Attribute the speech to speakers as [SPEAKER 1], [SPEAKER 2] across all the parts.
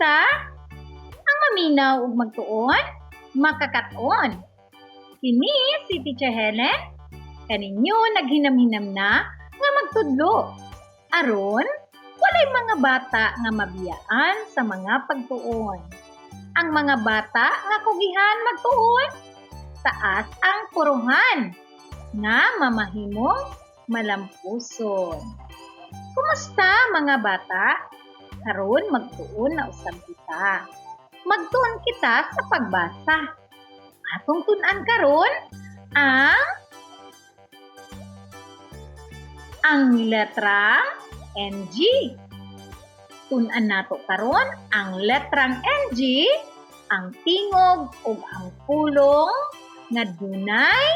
[SPEAKER 1] Kumusta? Ang maminaw ug magtuon, makakaton. Kini si Teacher Helen, kaninyo naghinam-hinam na nga magtudlo. Aron, walay mga bata nga mabiyaan sa mga pagtuon. Ang mga bata nga kugihan magtuon, taas ang puruhan nga mamahimong malampuson. Kumusta mga bata? Karon magtuon na usab kita. Magtuon kita sa pagbasa. Atong tun-an karon ang letrang NG. Tun-an nato karon ang letrang NG, ang tingog ug ang pulong nga dunay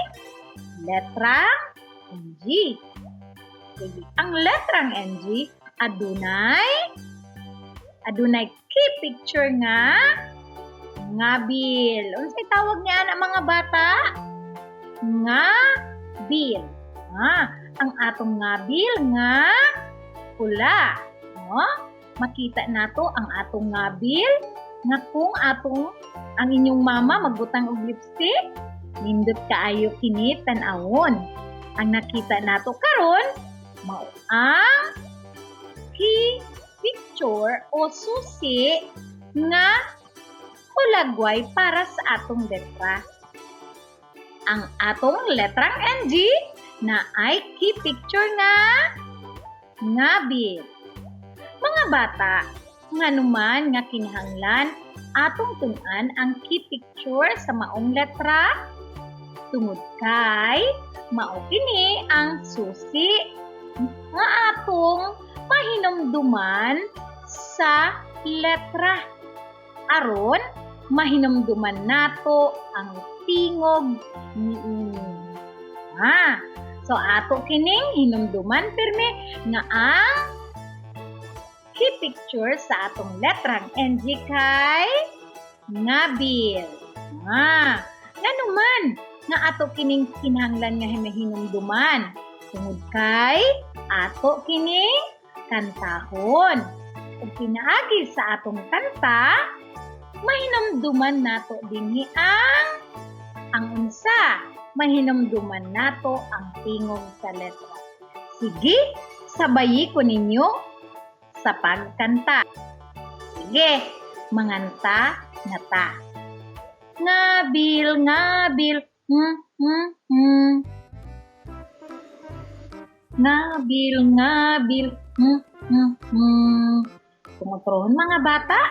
[SPEAKER 1] letrang NG. Sige, ang letrang NG adunay key picture nga ngabil. Unsay tawag niya ang mga bata? Ngabil. Ang atong ngabil nga pula. Makita nato ang atong ngabil nga kung ang inyong mama magbutang og lipstick, nindot kaayo kini tan-awon. Ang nakita nato karon mao ang key picture o susi nga hulagway para sa atong letra. Ang atong letrang NG na ay key picture nga ngabil. Mga bata, nganuman nga kinahanglan atong tun-an ang key picture sa maong letra tungod kay mao kini ang susi nga atong mahinumduman sa letra. Aron mahinumduman nato ang tingog niini. So ato kining hinumduman pirmi nga ang key picture sa atong letrang NG kay ngabil. Nganuman nga ato kining kinahanglan nga hinumduman tungod kay ato kining kantahon. Ug pinaagi sa atong kanta, mahinumduman nato dinhi ang unsa, mahinumduman nato ang tingog sa letra. Sige, sabayi ko ninyo sa pagkanta. Sige, manganta na ta. Ngabil, ngabil, ngabil, ngabil, Tumutrohon mga bata.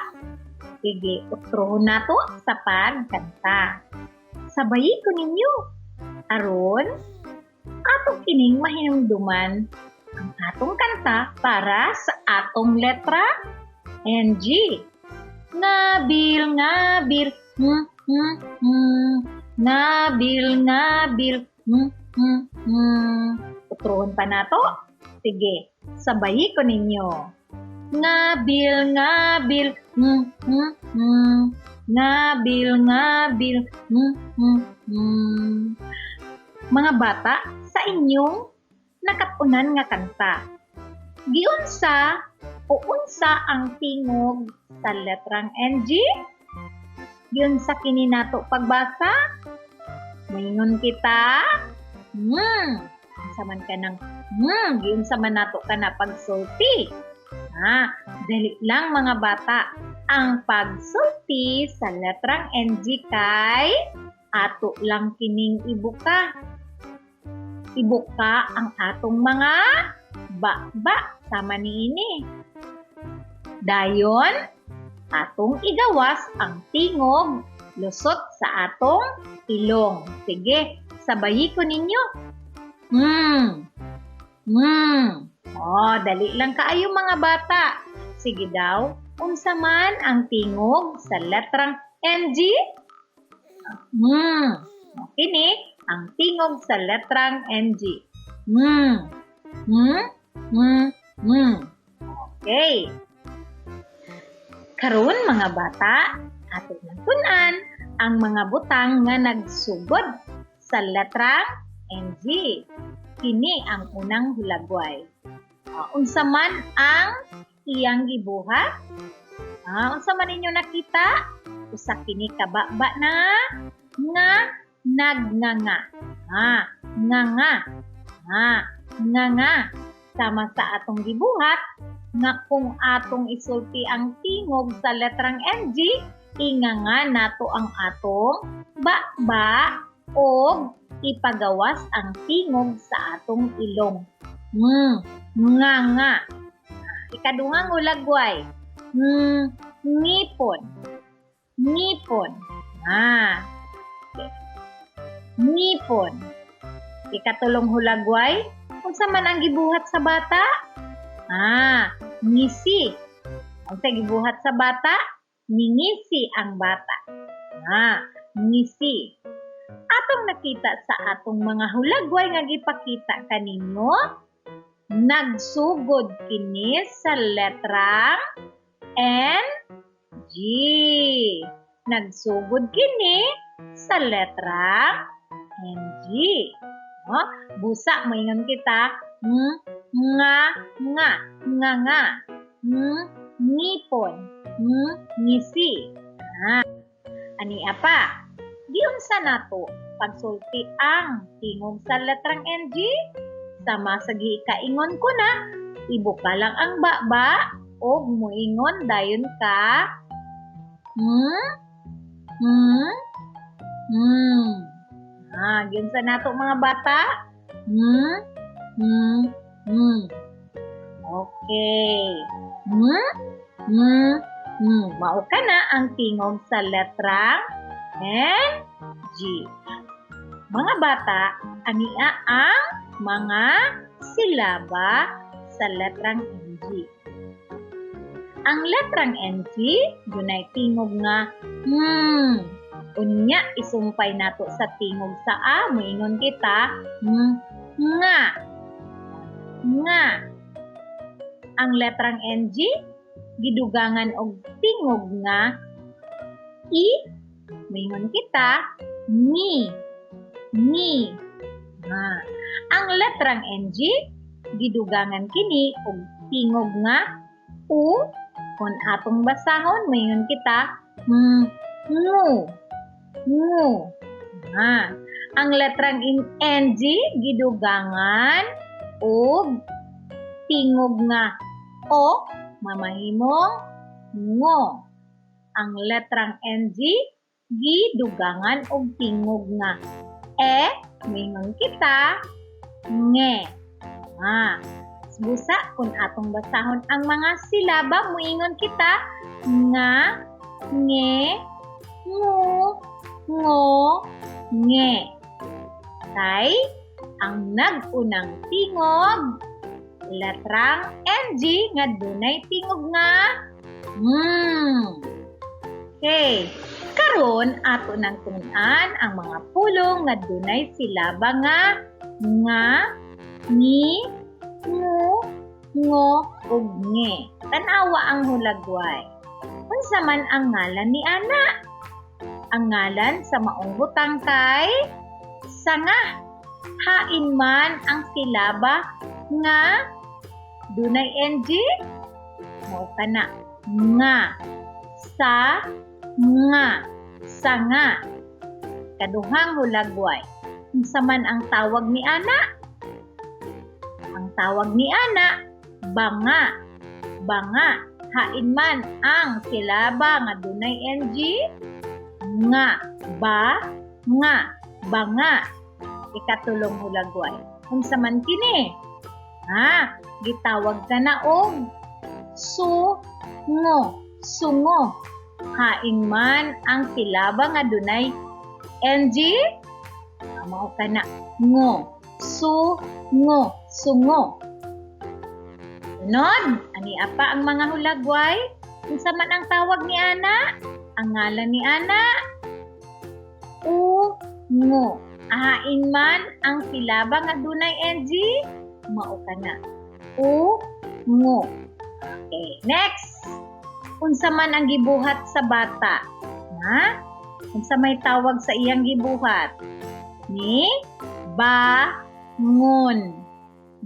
[SPEAKER 1] Sige, utrohon nato sa pagkanta. Sabayi ko ninyo. Aron, atong kining mahinumduman ang atong kanta para sa atong letra NG. Ngabil, ngabil, ngabil, ngabil, utrohon pa nato. Sige, sabayi ko ninyo. Ngabil, ngabil, ngabil, ngabil, Mga bata, sa inyong nakatunan nga kanta, giunsa o unsa ang tingog sa letrang NG? Giunsa kini nato pagbasa? Moingon kita? Saman ka ng giunsa man nato ka na pagsulti. Dali lang mga bata. Ang pagsulti sa letrang NG kay ato lang kining ibuka. Ibuka ang atong mga ba sama niini. Dayon, atong igawas ang tingog lusot sa atong ilong. Sige, sabayi ko ninyo. Dali lang kaayo mga bata. Sige daw, unsa man ang tingog sa letrang NG? Kini ang tingog sa letrang NG. Okay. Karon mga bata, ato nang tun-an ang mga butang nga nagsugod sa letrang NG. Kini ang unang hulagway. Unsa man ang iyang gibuhat? Unsa man ninyo nakita? Usa kini ka baba na nga nagnganga. Nganga. Nganga. Sama sa atong gibuhat nga kung atong isulti ang tingog sa letrang NG, inganga nato ang atong baba o ipagawas ang tingog sa atong ilong. Nganga. Ikaduhang hulagway. Ngipon. Ngipon. Ngipon. Ikatulong hulagway. Unsa man ang gibuhat sa bata? Ngisi. Unsa gibuhat sa bata? Ningisi ang bata. Ngisi. Atong nakita sa atong mga hulagway nga gipakita kaninyo, nagsugod kini sa letrang NG. Nagsugod kini sa letrang NG. Busa moingon kita nga, ngipon, ngisi. Ani apa? Giunsa nato pagsulti ang tingog sa letrang NG? Sama sa giikaingon ko na, ibuka lang ang baba o muingon dayon ka. Giunsa nato mga bata? Okay. Mao ka na ang tingog sa letrang NG. Mga bata, ania ang mga silaba sa letrang NG. Ang letrang NG, dunay tingog nga unya isumpay nato sa tingog sa A, moingon kita nga. Ang letrang NG gidugangan og tingog nga I, moingon kita ni. Ang letrang NG gidugangan kini og tingog nga U, kung atong basahon moingon kita ngu. Ang letrang NG gidugangan og tingog nga O, mamahimong ngo. Ang letrang NG gidugangan og tingog nga E, moingon kita nge. Busa kung atong basahon ang mga silaba, moingon kita nga, nge, ngu, ngo, nge. Kay ang nag-unang tingog, letrang NG nga dunay tingog nga Okay. Karon ato nang tun-an ang mga pulong nga dunay silaba nga, ni, ngu, ngo, ug nge. Tanawa ang hulagway. Unsa man ang ngalan ni ana? Ang ngalan sa maong butang kay sanga. Hain man ang silaba nga dunay NG, mao kana nga, sa, nga, sanga. Kaduhang hulagway. Unsa man ang tawag ni ana? Ang tawag ni ana, banga. Banga. Hain man ang silaba nga dunay NG, nga, ba, nga, banga. Ikatulong hulagway. Unsa man kini? Gitawag ka na og sungo. Sungo. Hain man ang silaba nga dunay NG, mao ka na ngo. Sungo. Sungo. Sunod, ani apa ang mga hulagway? Unsa man ang tawag ni ana? Ang ngalan ni ana, ungo. Ahain man ang silaba nga dunay NG, mao ka na ungo. Okay, next. Unsa man ang gibuhat sa bata? Unsa may tawag sa iyang gibuhat? Ni bangon.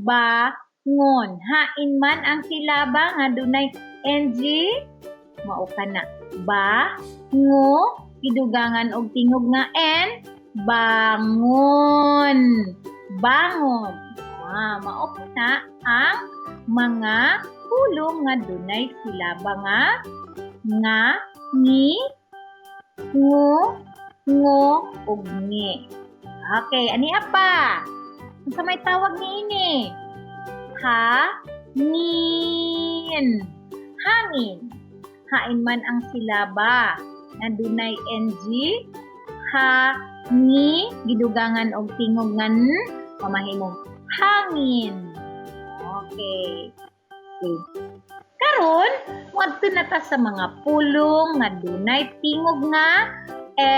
[SPEAKER 1] Bangon. Hain man ang silaba nga dunay NG, Mao kana. Ba, ngo, gidugangan og tingog nga N, bangon. Bangon. Mao kana ang mga pulong nga dunay silaba nga ngi, ngo, ug ngi. Okay, ani apa? Unsa may tawag niini? Hangin. Hangin. Hain man ang silaba na dunay NG, ngi, gidugangan og tingog nga n, mamahimong hangin. Okay. Karon, moadto na ta sa mga pulong nga dunay tingog nga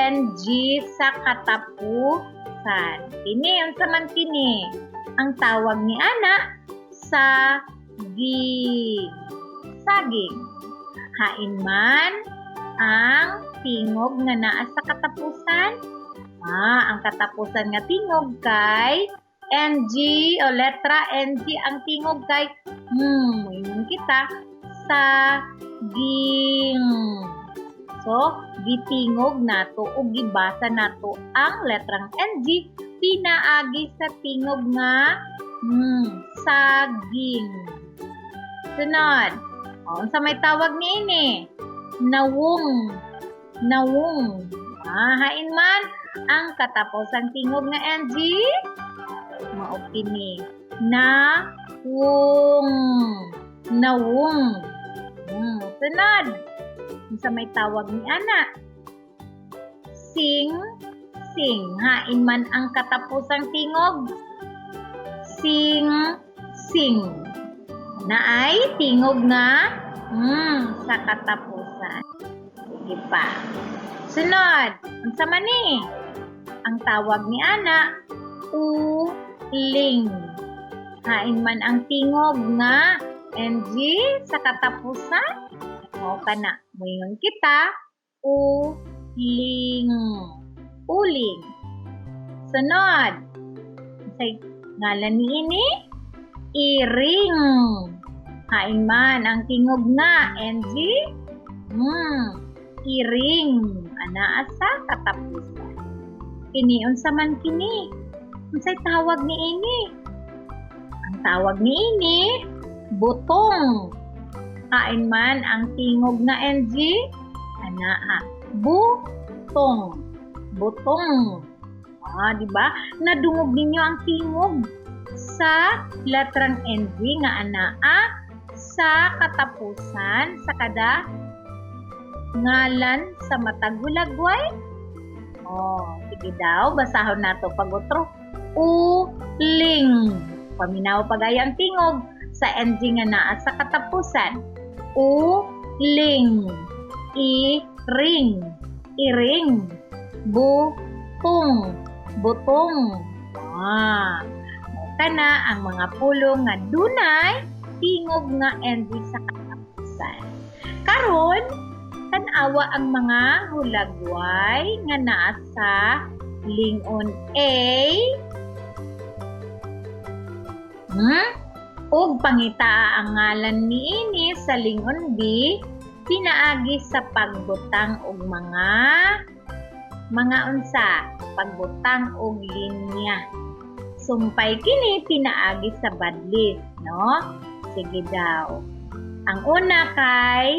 [SPEAKER 1] NG sa katapusan. Kini, unsa man kini? Ang tawag ni ana saging. Saging. Hain man ang tingog nga naa sa katapusan. Ang katapusan nga tingog kay NG o letra NG ang tingog kay moingon kita saging. So, gitingog nato o gibasa nato ang letrang NG pinaagi sa tingog nga saging. Sunod. Unsa may tawag niini? Nawong. Nawong. Hain man ang katapusang tingog nga NG. Mao kini. Nawong. Nawong. Sunod. Unsa may tawag ni ana? Sing. Sing. Hain man ang katapusang tingog. Sing. Sing. Na ay tingog nga sa katapusan. Sige pa. Sunod. Unsa man ni? Ang tawag ni ana uling. Hain man ang tingog nga NG sa katapusan. O kana, moingon kita uling. Uling. Sunod. Say ngalan niini iring. Hain man ang tingog nga NG iring ana sa katapusan. Kini unsa man kini? Unsay tawag niini? Ang tawag niini butong. Hain man ang tingog nga NG ana butong. Butong. Di ba? Nadungog ninyo ang tingog sa letrang NG nga anaa sa katapusan sa kada ngalan sa matagulagway. Sige daw, basahon nato pag-utro. Uling. Paminaw pagayang tingog sa NG nga naa sa katapusan. Uling. Iring. Iring. Butong. Butong. Kana ang mga pulong nga dunay tingog nga NG sa katapusan. Karon, tan-awa ang mga hulagway nga naa sa lingon A ug pangita ang ngalan niini sa lingon B pinaagi sa pagbutang og mga unsa, pagbutang og linya. Sumpay kini pinaagi sa badlist, no? Sige daw. Ang una kay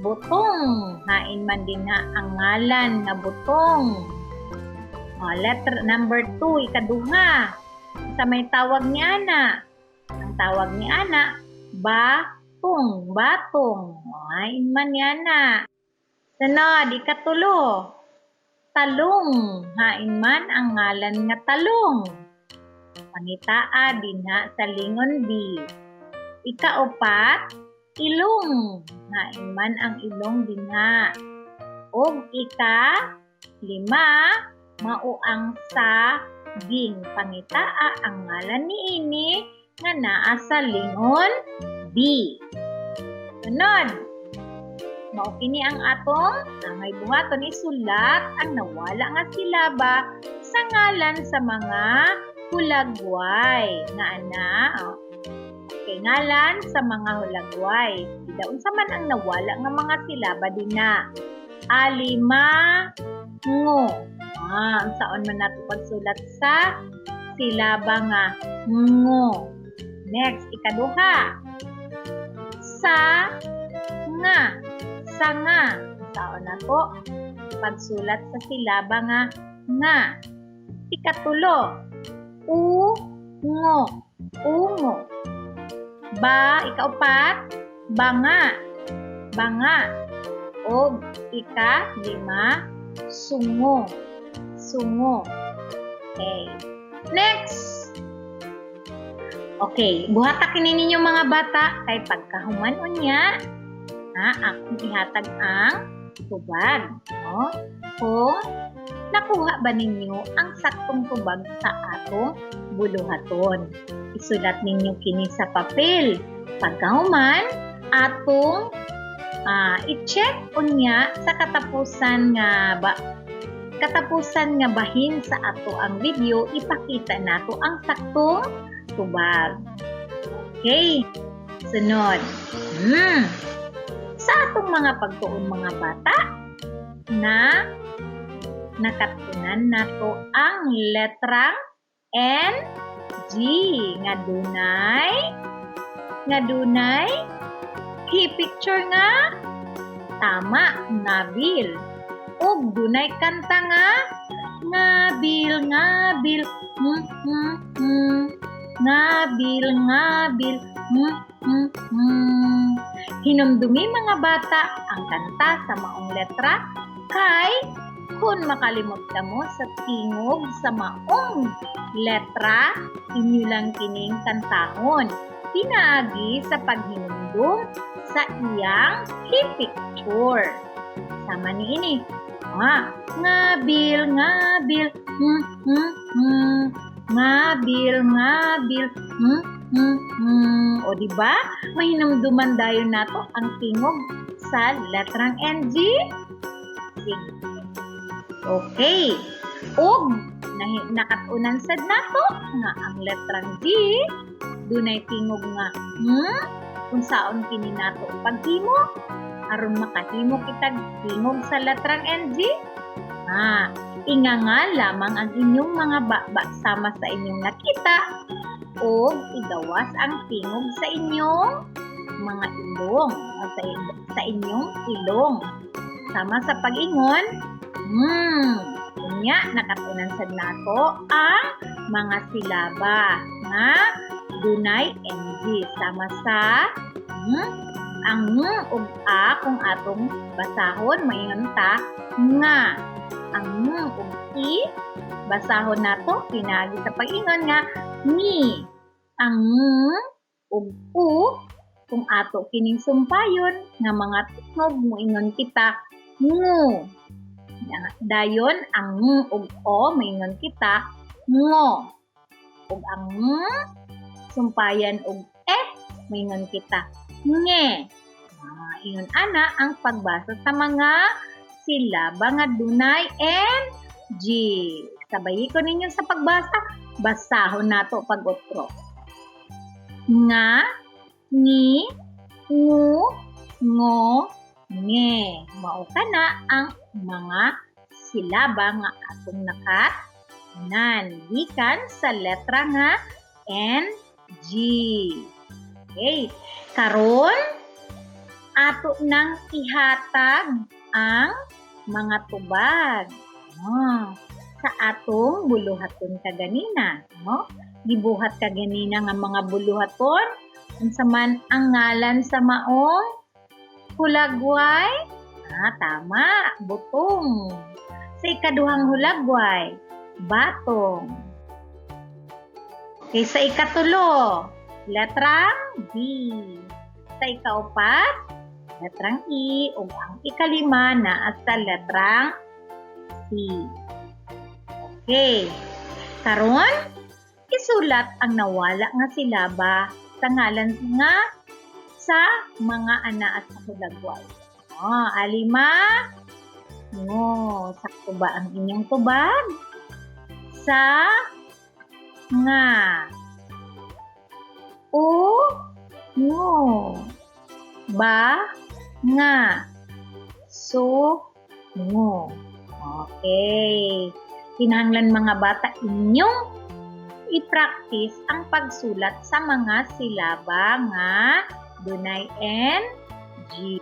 [SPEAKER 1] butong. Hain man din nga ang ngalan nga butong. Letter number 2, ikaduha. Sa may tawag ni ana. Ang tawag ni ana, batong. Batong. Hain man yana. Sunod, ikatulo. Talong. Hain man ang ngalan nga talong. Pangitaa din ha sa lingon B. Ikaupat, ilong. Hain man ang ilong din ha. Og ika-lima, mao ang saging. Pangitaa ang ngalan niini nga naa sa lingon B. Sunod. Mao kini ang atong may buhaton isulat ang nawala nga silaba sa ngalan sa mga hulagway nga ana. kay ngalan sa mga hulagway. Daon sa man ang nawala nga mga silaba din na. Alimango. Saan man nato pagsulat sa silaba nga ngo. Next, ikaduha. Sa nga. Sanga. Saan nato pagsulat sa silaba nga. Ikatulo. Ungo. Ungo. Ikaupat. Banga. Banga. O ika-lima. Sungo. Sungo. Okay. Next. Okay. Buhata kini ninyo mga bata kay pagkahuman unya. Akong ihatag ang tubag. No? Kung nakuha ba ninyo ang saktong tubag sa atong buluhaton? Isulat ninyo kini sa papel. Pagkahuman, atong i-check unya sa katapusan nga bahin sa ato ang video, ipakita nato ang saktong tubag. Okay. Sunod. Sa atong mga pagtuon mga bata na nakatunan nato ang letrang N, G nga dunay key picture nga tama ngabil ug dunay kanta nga ngabil ngabil Hinumdumi mga bata ang kanta sa maong letra kay kung makalimot ka mo sa tingog sa maong letra, inyo lang kining kantahon. Pinaagi sa paghinumdum sa iyang key picture. Sama ni ini. Ngabil, ngabil, ngabil, ngabil, O diba? Mahinumduman dayon nato ang tingog sa letrang NG. Sige. Okay. Og nakatunan sad nato nga ang letrang G dunay tingog nga kung saon kini nato paghimo aron makahimo kitag tingog sa letrang NG. Inganga lamang ang inyong mga baba sama sa inyong nakita o igawas ang tingog sa inyong mga ilong o sa inyong ilong sama sa pag-ingon. Kunya nakatunan sad nato ang mga silaba nga dunay NG sama sa ang ug a kung atong basahon maingon ta nga. Ang ug i basahon nato pinagi sa pag-ingon nga ni. Ang ug u kung ato kining sumpayon nga mga tunog moingon kita ngu. Dayon ang ug o maingon kita ngo. Ug ang sumpayan og maingon kita nge. Ingon ana ang pagbasa sa mga silaba nga dunay NG. Sabay ko ninyo sa pagbasa, basahon nato pag-otro. Nga, ni, ngu, ngo, nge. Mao kana ang mga silaba nga atong nakatunan gikan sa letra nga NG. Okay. Karon ato nang ihatag ang mga tubag sa atong buluhaton kaganina. Gibuhat kaganina nga mga buluhaton. Unsa man ang ngalan sa maong hulagway? Tama, butong. Sa ikaduhang hulagway, batong. Okay, sa ikatulo, letrang B. Sa ikaupat, letrang I. O ang ikalima na sa letrang C. Okay. Karon, isulat ang nawala nga silaba sa ngalan nga sa mga ana at sa hulagway. Alima. Sakto ba ang inyong tubag? Sa nga. ngo. Ba, nga. So, ngo. Okay. Kinahanglan mga bata inyong i-practice ang pagsulat sa mga silaba nga dunay NG.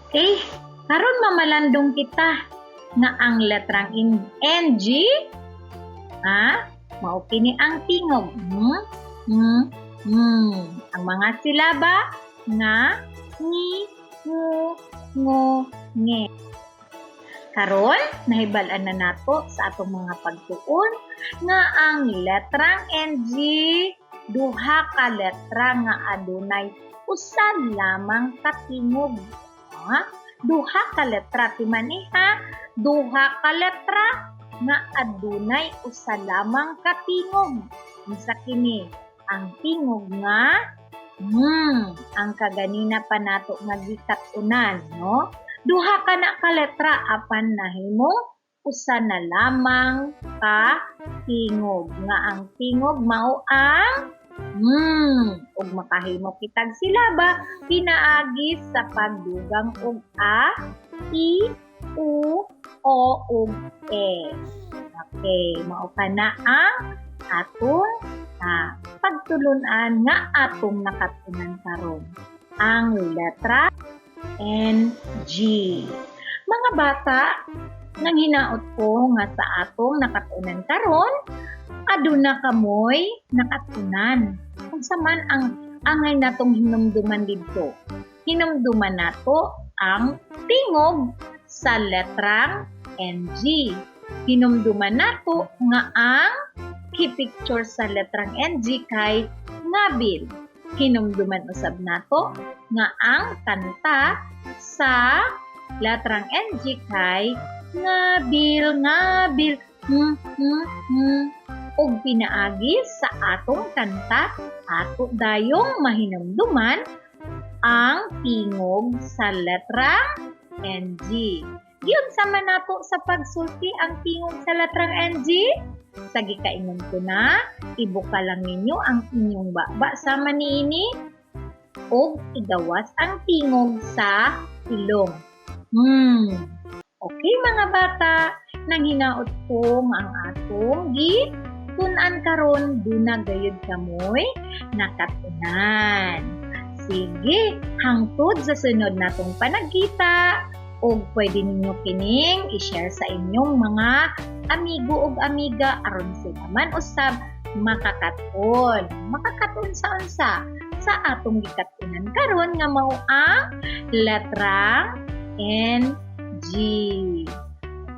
[SPEAKER 1] Okay, karon mamalandong kita nga ang letrang NG mao kini ang tingog. Ang mga silaba nga ni, ngu, ngo, nge. Karon nahibal-an na nato sa atong mga pagtuon nga ang letrang NG duha ka letra nga adunay usa lamang ka tingog. Duha ka letra timaniha, duha ka letra nga adunay usa lamang ka tingog. Unsa kini? Ang tingog nga ang kaganina pa nato nga gikat-unan, no? Duha ka na ka letra apan nahimo usa na lamang ka tingog nga ang tingog mao ang ug makahimo kitag silaba pinaagi sa pagdugang og a, i, u, o ug e. Okay, mao pa na ang atong pagtulon-an nga atong nakatunan karon. Ang letra NG. Mga bata, nang hinaot ko nga sa atong nakatunan karon, aduna kamoy nakatunan. Unsa man ang angay natong hinumduman didto? Hinumduman nato ang tingog sa letrang NG. Hinumduman nato nga ang key-picture sa letrang NG kay ngabil. Hinumduman usab nato nga ang kanta sa letrang NG kay ngabil, ngabil. Ug pinaagi sa atong kanta ato dayong mahinumduman ang tingog sa letrang NG. Diyon sama nato sa pagsulti ang tingog sa letrang NG. Sa gikaingon ko na, ibuka lang ninyo ang inyong baba sama niini ug igawas ang tingog sa ilong. Okay mga bata, nang hinaot ko ang atong gitunan karon duna gayud kamoy nakatunan. Sige, hangtod sa sunod natong panagkita ug pwede ninyo kining i-share sa inyong mga amigo ug amiga aron sila man usab makakaton. Makakaton sa unsa? Sa atong gikatunan karon nga mao ang letrang NG.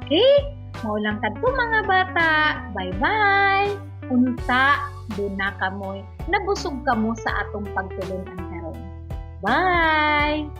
[SPEAKER 1] Okay? Mao lang kadto mga bata. Bye-bye. Unta duna kamoy nabusog kamo sa atong pagtulon-an karon. Bye.